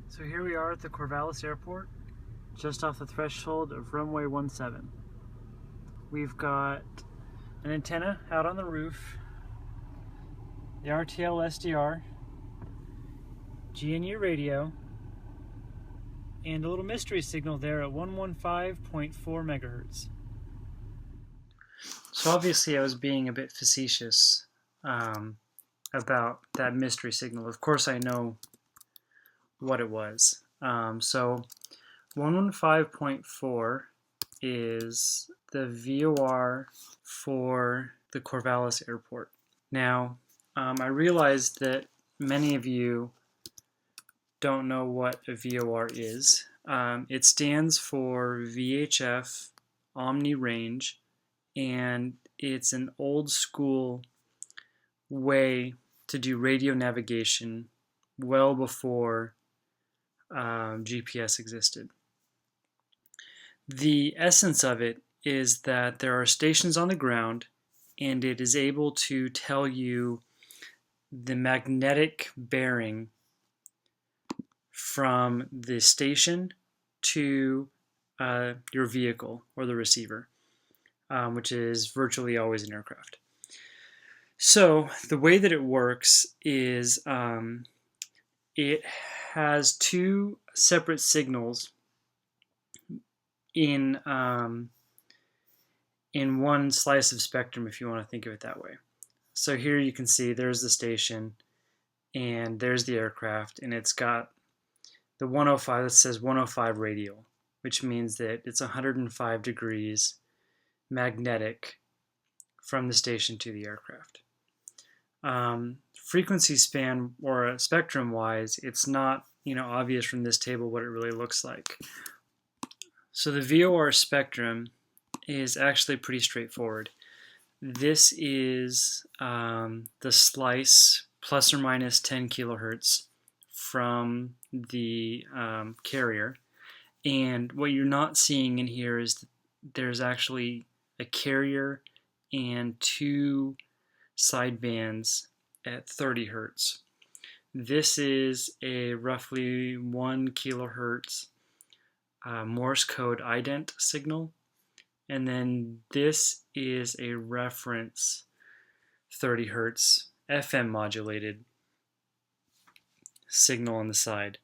So here we are at the Corvallis Airport, just off the threshold of runway 17. We've got an antenna out on the roof, the RTL-SDR, GNURadio, and a little mystery signal there at 115.4 megahertz. So obviously I was being a bit facetious about that mystery signal. Of course I know what it was. So 115.4 is the VOR for the Corvallis Airport. Now, I realized that many of you don't know what a VOR is. It stands for VHF Omni Range, and it's an old school way to do radio navigation well before GPS existed. The essence of it is that there are stations on the ground, and it is able to tell you the magnetic bearing from the station to your vehicle or the receiver, which is virtually always an aircraft. So the way that it works is it has two separate signals in one slice of spectrum, if you want to think of it that way. So here you can see there's the station and there's the aircraft, and it's got the 105 that says 105 radial, which means that it's 105 degrees magnetic from the station to the aircraft. Frequency span or spectrum wise, it's not obvious from this table what it really looks like. So the VOR spectrum is actually pretty straightforward. This is the slice plus or minus 10 kilohertz from the carrier, and what you're not seeing in here is that there's actually a carrier and two sidebands at 30 hertz. This is a roughly 1 kilohertz Morse code ident signal, and then this is a reference 30 hertz FM modulated signal on the side.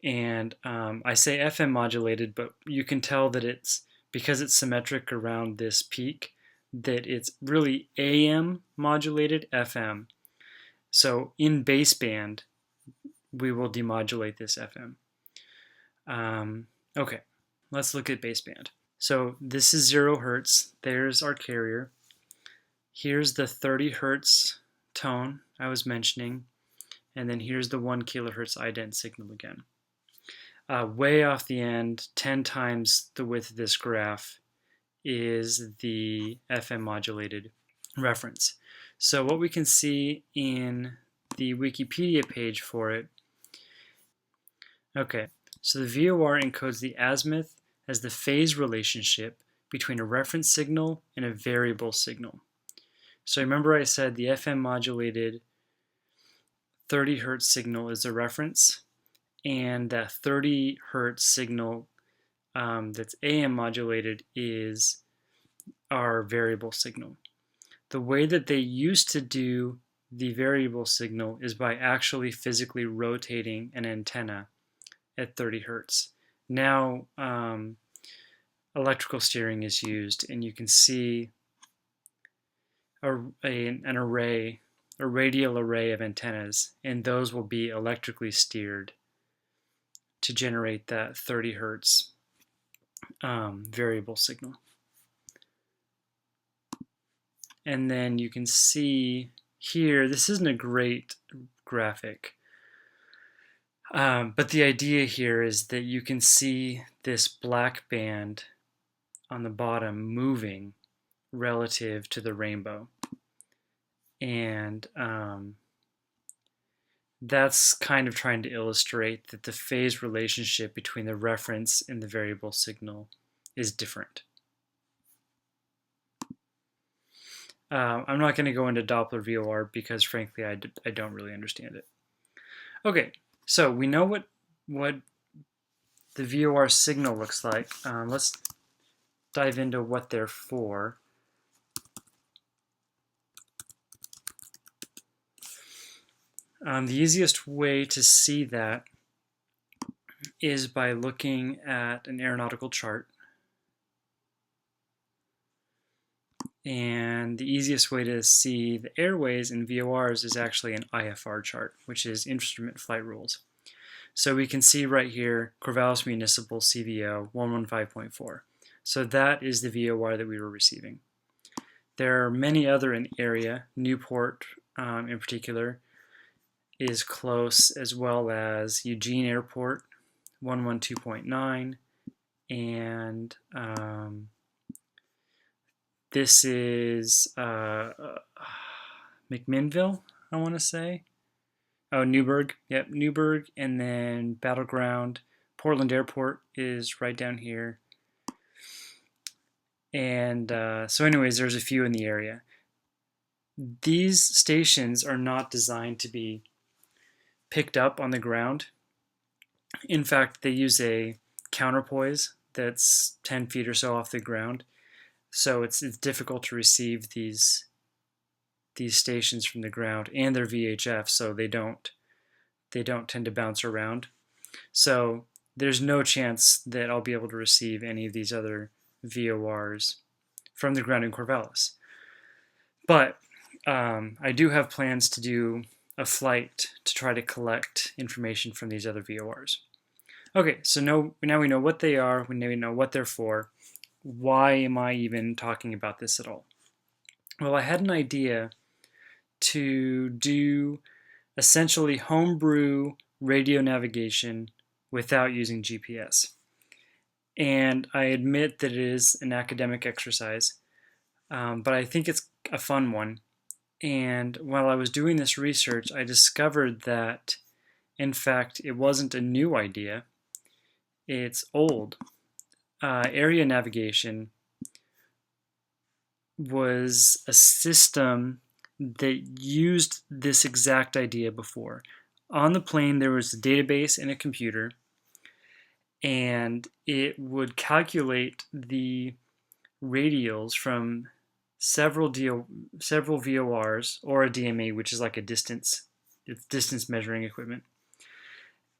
And I say FM modulated, but you can tell that it's, because it's symmetric around this peak, that it's really AM modulated FM. So in baseband, we will demodulate this FM. Okay, let's look at baseband. So this is 0 hertz. There's our carrier. Here's the 30 hertz tone I was mentioning. And then here's the 1 kilohertz ident signal again. Way off the end, 10 times the width of this graph, is the FM modulated reference. So what we can see in the Wikipedia page for it, okay, so the VOR encodes the azimuth as the phase relationship between a reference signal and a variable signal. So remember I said the FM modulated 30 hertz signal is a reference, and that 30 hertz signal that's AM modulated is our variable signal. The way that they used to do the variable signal is by actually physically rotating an antenna at 30 hertz. Now electrical steering is used, and you can see an array, a radial array of antennas, and those will be electrically steered to generate that 30 hertz variable signal. And then you can see here, this isn't a great graphic, but the idea here is that you can see this black band on the bottom moving relative to the rainbow. And that's kind of trying to illustrate that the phase relationship between the reference and the variable signal is different. I'm not going to go into Doppler VOR because frankly I don't really understand it. Okay, so we know what what the VOR signal looks like. Let's dive into what they're for. The easiest way to see that is by looking at an aeronautical chart. And the easiest way to see the airways in VORs is actually an IFR chart, which is Instrument Flight Rules. So we can see right here, Corvallis Municipal CVO 115.4. So that is the VOR that we were receiving. There are many other in the area. Newport, in particular, is close, as well as Eugene Airport 112.9, and this is McMinnville, I want to say. Oh, Newburgh. Yep, Newburgh, and then Battleground. Portland Airport is right down here. And so anyways, there's a few in the area. These stations are not designed to be picked up on the ground. In fact, they use a counterpoise that's 10 feet or so off the ground. So it's difficult to receive these stations from the ground, and they're VHF, so they don't tend to bounce around. So there's no chance that I'll be able to receive any of these other VORs from the ground in Corvallis. But I do have plans to do a flight to try to collect information from these other VORs. Okay, so now we know what they are, we know what they're for. Why am I even talking about this at all? Well, I had an idea to do essentially homebrew radio navigation without using GPS. And I admit that it is an academic exercise, but I think it's a fun one. And while I was doing this research, I discovered that, in fact, it wasn't a new idea. It's old. Area navigation was a system that used this exact idea before. On the plane, there was a database and a computer, and it would calculate the radials from several VORs, or a DMA, which is like a distance measuring equipment.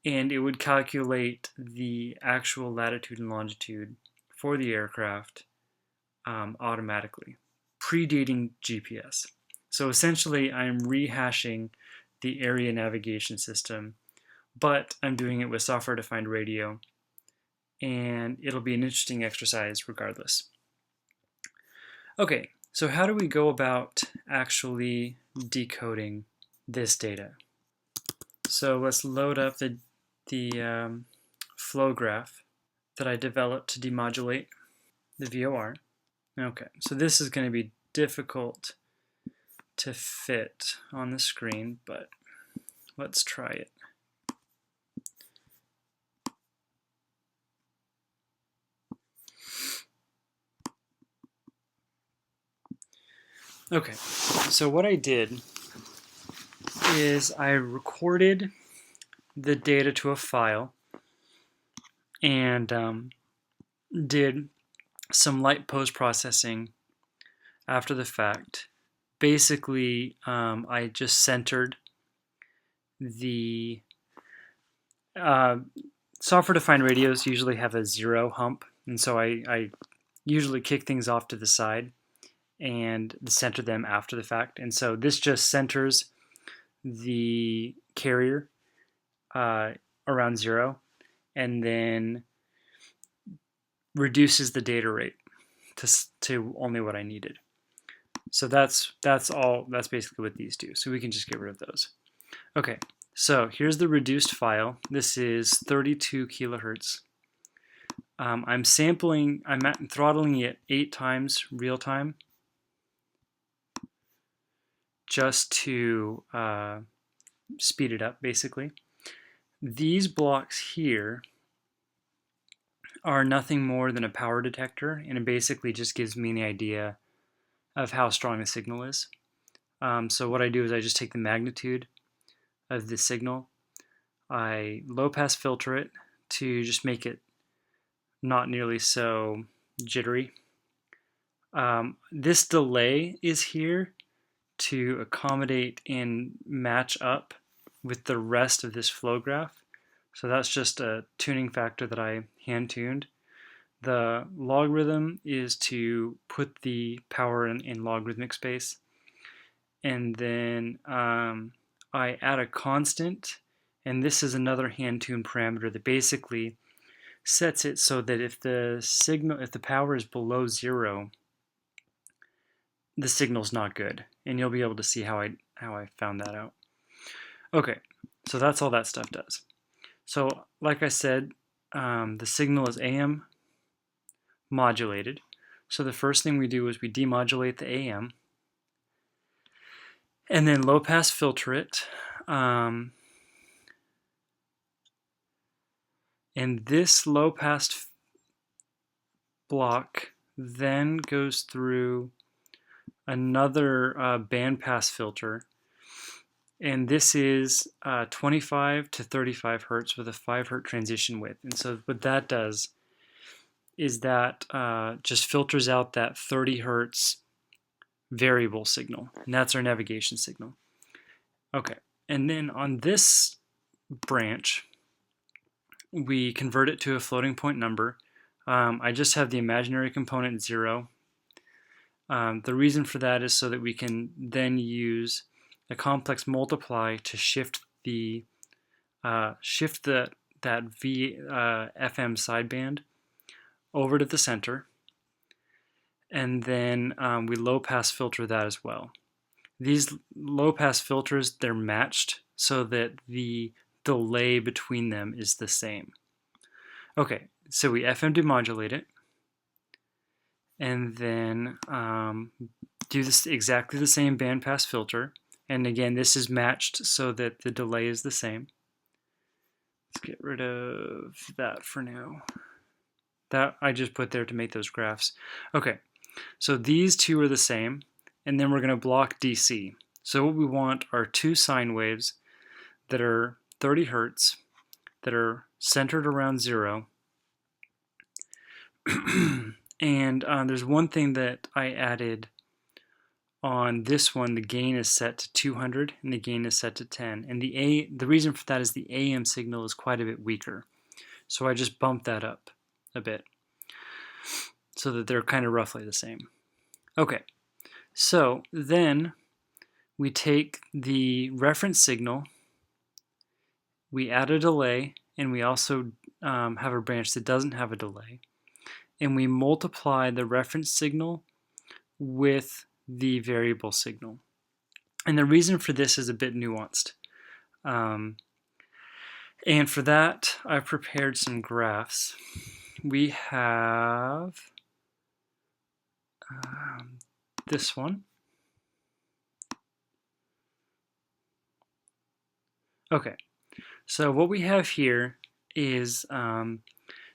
And it would calculate the actual latitude and longitude for the aircraft automatically, predating GPS. So essentially, I'm rehashing the area navigation system, but I'm doing it with software-defined radio, and it'll be an interesting exercise regardless. Okay, so how do we go about actually decoding this data? So let's load up the flow graph that I developed to demodulate the VOR. Okay, so this is going to be difficult to fit on the screen, but let's try it. Okay, so what I did is I recorded the data to a file and did some light post-processing after the fact. Basically, I just centered the software-defined radios usually have a 0 hump, and so I usually kick things off to the side and center them after the fact. And so this just centers the carrier around 0, and then reduces the data rate to only what I needed. So that's basically what these do. So we can just get rid of those. Okay, so here's the reduced file. This is 32 kilohertz. I'm throttling it 8 times real time, just to speed it up, basically. These blocks here are nothing more than a power detector, and it basically just gives me the idea of how strong the signal is. So what I do is I just take the magnitude of the signal I low pass filter it to just make it not nearly so jittery. This delay is here to accommodate and match up with the rest of this flow graph. So that's just a tuning factor that I hand tuned. The logarithm is to put the power in logarithmic space. And then I add a constant, and this is another hand tuned parameter that basically sets it so that if the power is below 0, the signal's not good, and you'll be able to see how I found that out. Okay, so that's all that stuff does. So like I said, the signal is AM modulated. So the first thing we do is we demodulate the AM, and then low pass filter it. And this low pass block then goes through another band pass filter, and this is 25 to 35 hertz with a 5 hertz transition width. And so what that does is that just filters out that 30 hertz variable signal, and that's our navigation signal. Okay, and then on this branch, we convert it to a floating point number. I just have the imaginary component 0. The reason for that is so that we can then use a complex multiply to shift that FM sideband over to the center, and then we low pass filter that as well. These low pass filters, they're matched so that the delay between them is the same. Okay, so we FM demodulate it, and then do this exactly the same bandpass filter. And again, this is matched so that the delay is the same. Let's get rid of that for now. That I just put there to make those graphs. Okay, so these two are the same, and then we're going to block DC. So what we want are two sine waves that are 30 hertz, that are centered around 0. And there's one thing that I added on this one. The gain is set to 200 and the gain is set to 10. And the reason for that is the AM signal is quite a bit weaker. So I just bumped that up a bit so that they're kind of roughly the same. Okay, so then we take the reference signal, we add a delay, and we also have a branch that doesn't have a delay. And we multiply the reference signal with the variable signal. And the reason for this is a bit nuanced. And for that, I've prepared some graphs. We have this one. Okay, so what we have here is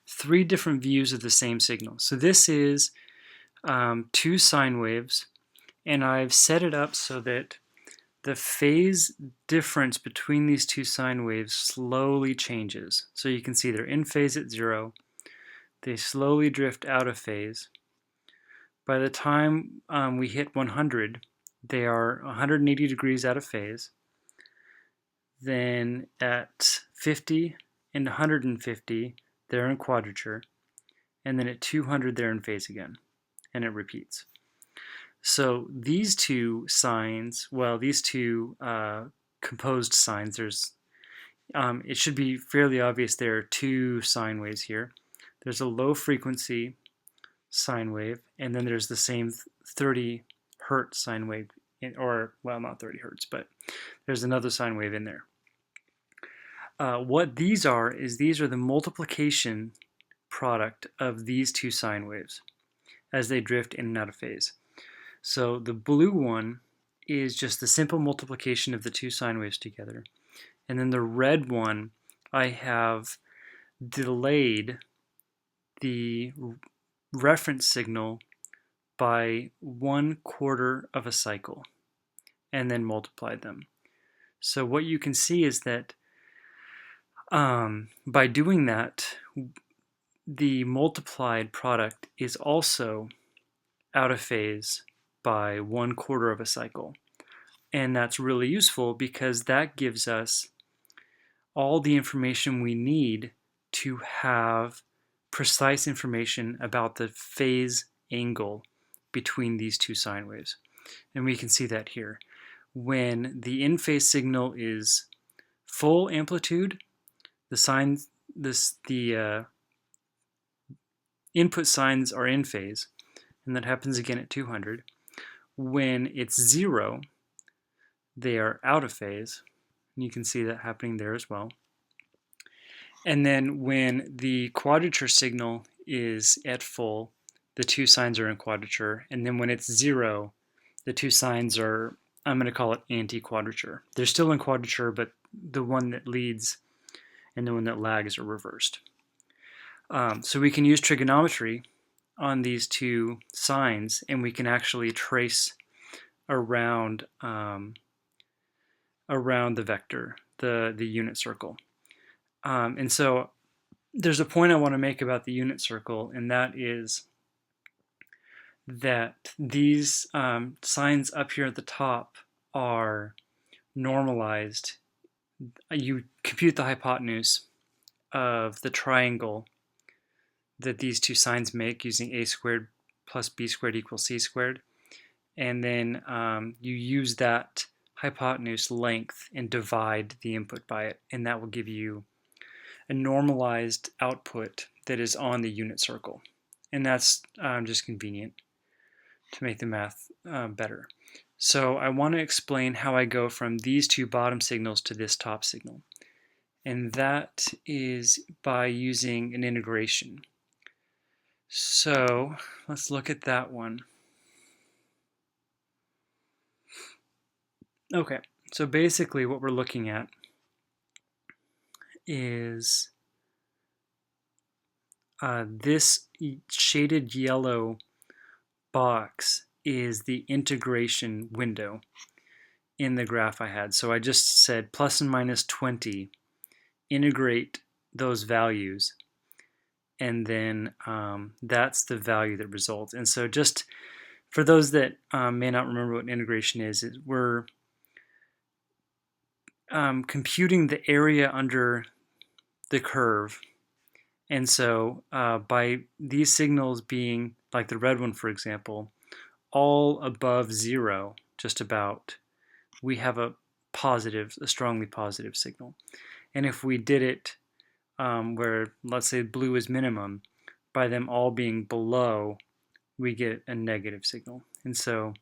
3 different views of the same signal. So this is 2 sine waves, and I've set it up so that the phase difference between these 2 sine waves slowly changes. So you can see they're in phase at 0. They slowly drift out of phase. By the time we hit 100, they are 180 degrees out of phase. Then at 50 and 150, they're in quadrature, and then at 200 they're in phase again, and it repeats. So these two sines, well, these two composed sines, it should be fairly obvious there are 2 sine waves here. There's a low frequency sine wave, and then there's the same 30 hertz sine wave, or well, not 30 hertz, but there's another sine wave in there. What these are is these are the multiplication product of these 2 sine waves as they drift in and out of phase. So the blue one is just the simple multiplication of the 2 sine waves together. And then the red one, I have delayed the reference signal by 1/4 of a cycle and then multiplied them. So what you can see is that By doing that, the multiplied product is also out of phase by 1/4 of a cycle. And that's really useful because that gives us all the information we need to have precise information about the phase angle between these two sine waves. And we can see that here. When the in-phase signal is full amplitude, the input sines are in phase, and that happens again at 200. When it's 0, they are out of phase, and you can see that happening there as well. And then when the quadrature signal is at full, the two sines are in quadrature, and then when it's 0, the two sines are, I'm going to call it anti-quadrature. They're still in quadrature, but the one that leads and the one that lags are reversed. So we can use trigonometry on these two sines, and we can actually trace around the vector, the unit circle. And so there's a point I want to make about the unit circle, and that is that these sines up here at the top are normalized. You compute the hypotenuse of the triangle that these two sines make using a squared plus b squared equals c squared. And then you use that hypotenuse length and divide the input by it. And that will give you a normalized output that is on the unit circle. And that's just convenient to make the math better. So I want to explain how I go from these two bottom signals to this top signal. And that is by using an integration. So let's look at that one. Okay, so basically what we're looking at is this shaded yellow box is the integration window in the graph I had. So I just said plus and minus 20, integrate those values, and then that's the value that results. And so just for those that may not remember what integration is we're computing the area under the curve. And so by these signals being, like the red one for example, all above 0, just about, we have a strongly positive signal. And if we did it where, let's say, blue is minimum, by them all being below, we get a negative signal. And so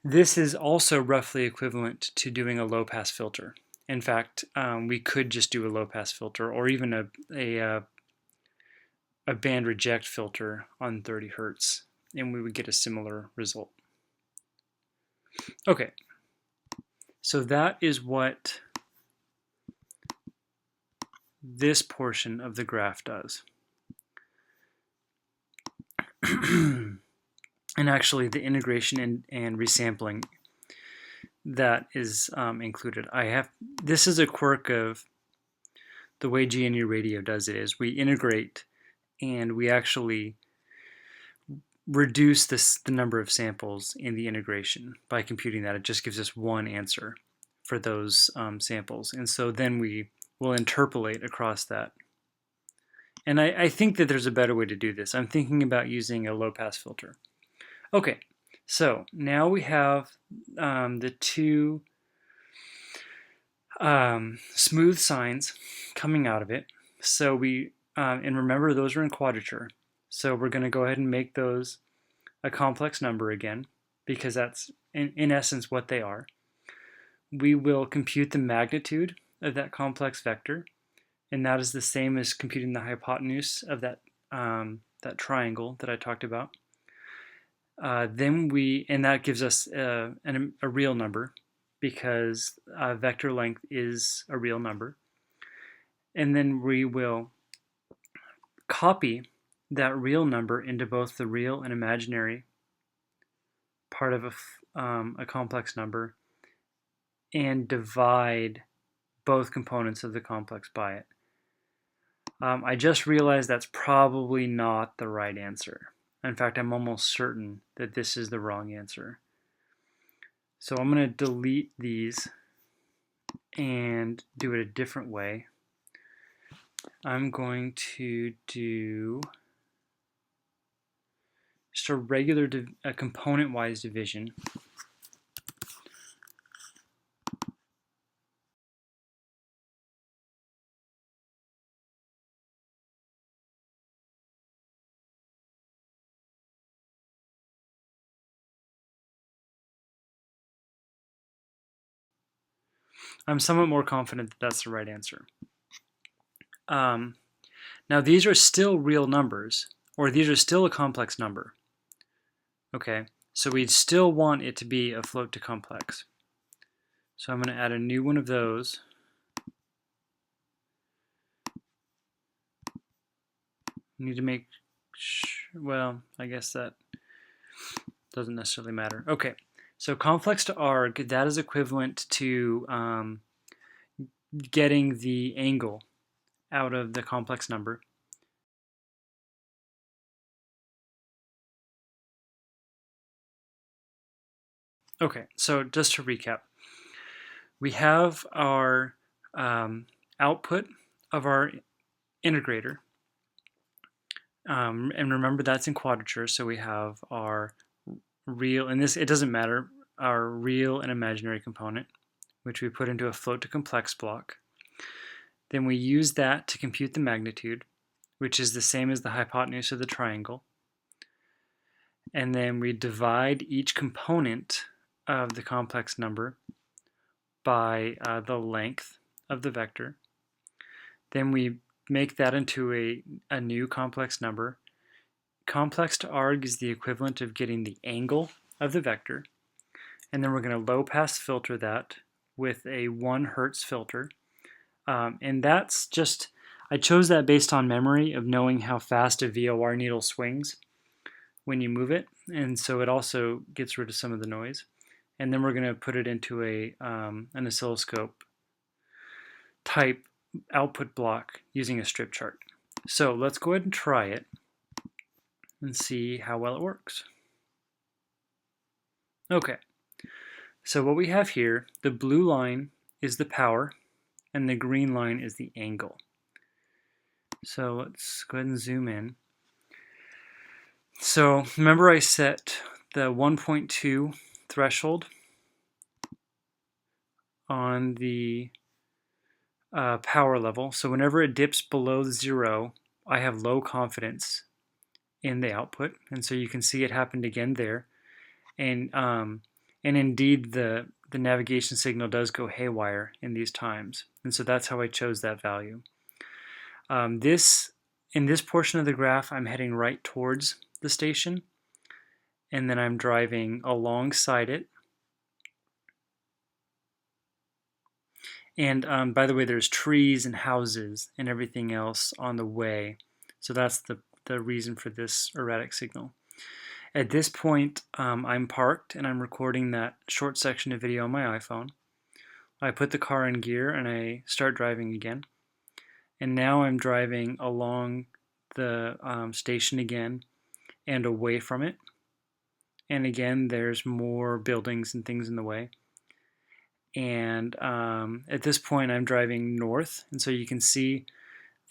this is also roughly equivalent to doing a low-pass filter. In fact, we could just do a low-pass filter, or even a band reject filter on 30 Hertz, and we would get a similar result. Okay, so that is what this portion of the graph does. And actually the integration and resampling that is included. This is a quirk of the way GNURadio does it, is we integrate and we actually reduce the number of samples in the integration by computing that. It just gives us one answer for those samples. And so then we will interpolate across that. And I think that there's a better way to do this. I'm thinking about using a low-pass filter. Okay, so now we have the two smooth sines coming out of it. So and remember, those are in quadrature. So we're going to go ahead and make those a complex number again, because that's in essence what they are. We will compute the magnitude of that complex vector, and that is the same as computing the hypotenuse of that triangle that I talked about. And that gives us a real number, because vector length is a real number. And then we will copy that real number into both the real and imaginary part of a complex number, and divide both components of the complex by it. I just realized that's probably not the right answer. In fact, I'm almost certain that this is the wrong answer. So I'm going to delete these and do it a different way. I'm going to do just a regular component-wise division. I'm somewhat more confident that that's the right answer. Now these are still real numbers, or these are still a complex number. Okay, so we'd still want it to be a float to complex. So I'm going to add a new one of those. Need to make well, I guess that doesn't necessarily matter. Okay, so complex to arg, that is equivalent to getting the angle out of the complex number. Okay, so just to recap, we have our output of our integrator. And remember, that's in quadrature, so we have our real, and this, it doesn't matter, our real and imaginary component, which we put into a float to complex block. Then we use that to compute the magnitude, which is the same as the hypotenuse of the triangle. And then we divide each component of the complex number by the length of the vector. Then we make that into a new complex number. Complex to arg is the equivalent of getting the angle of the vector. And then we're going to low pass filter that with a 1 Hertz filter. And that's just, I chose that based on memory of knowing how fast a VOR needle swings when you move it. And so it also gets rid of some of the noise. And then we're going to put it into an oscilloscope type output block using a strip chart. So let's go ahead and try it and see how well it works. Okay, so what we have here, the blue line is the power and the green line is the angle. So let's go ahead and zoom in. So remember I set the 1.2 threshold on the power level. So whenever it dips below 0, I have low confidence in the output. And so you can see it happened again there. And indeed the navigation signal does go haywire in these times. And so that's how I chose that value. In this portion of the graph, I'm heading right towards the station. And then I'm driving alongside it. And by the way, there's trees and houses and everything else on the way. So that's the reason for this erratic signal. At this point, I'm parked and I'm recording that short section of video on my iPhone. I put the car in gear and I start driving again. And now I'm driving along the station again and away from it. And again, there's more buildings and things in the way. And at this point, I'm driving north, and so you can see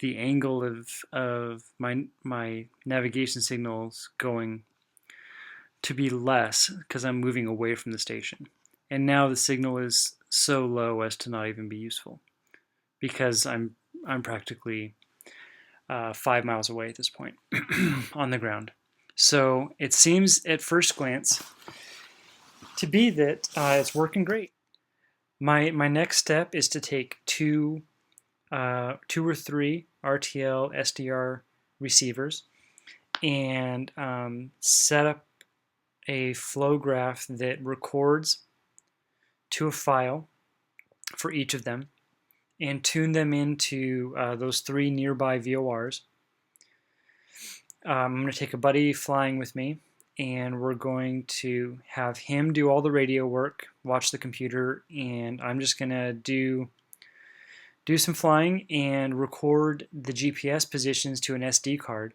the angle of my navigation signals going to be less because I'm moving away from the station. And now the signal is so low as to not even be useful because I'm practically 5 miles away at this point on the ground. So it seems at first glance to be that it's working great. My next step is to take two or three RTL-SDR receivers and set up a flow graph that records to a file for each of them and tune them into those 3 nearby VORs. I'm going to take a buddy flying with me, and we're going to have him do all the radio work, watch the computer, and I'm just going to do do some flying and record the GPS positions to an SD card.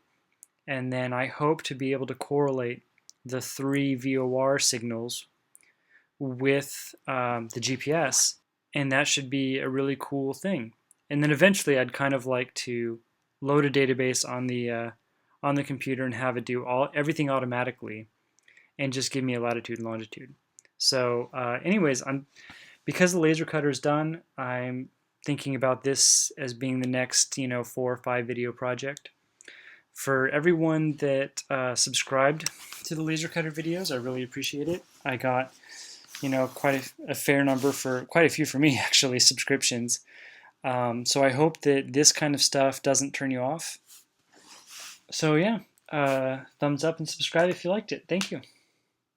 And then I hope to be able to correlate the 3 VOR signals with the GPS, and that should be a really cool thing. And then eventually I'd kind of like to load a database on the computer and have it do everything automatically and just give me a latitude and longitude. So anyways, because the laser cutter is done, I'm thinking about this as being the next 4 or 5 video project. For everyone that subscribed to the laser cutter videos, I really appreciate it. I got quite a fair number, for quite a few for me actually, subscriptions. So I hope that this kind of stuff doesn't turn you off. So yeah, thumbs up and subscribe if you liked it. Thank you.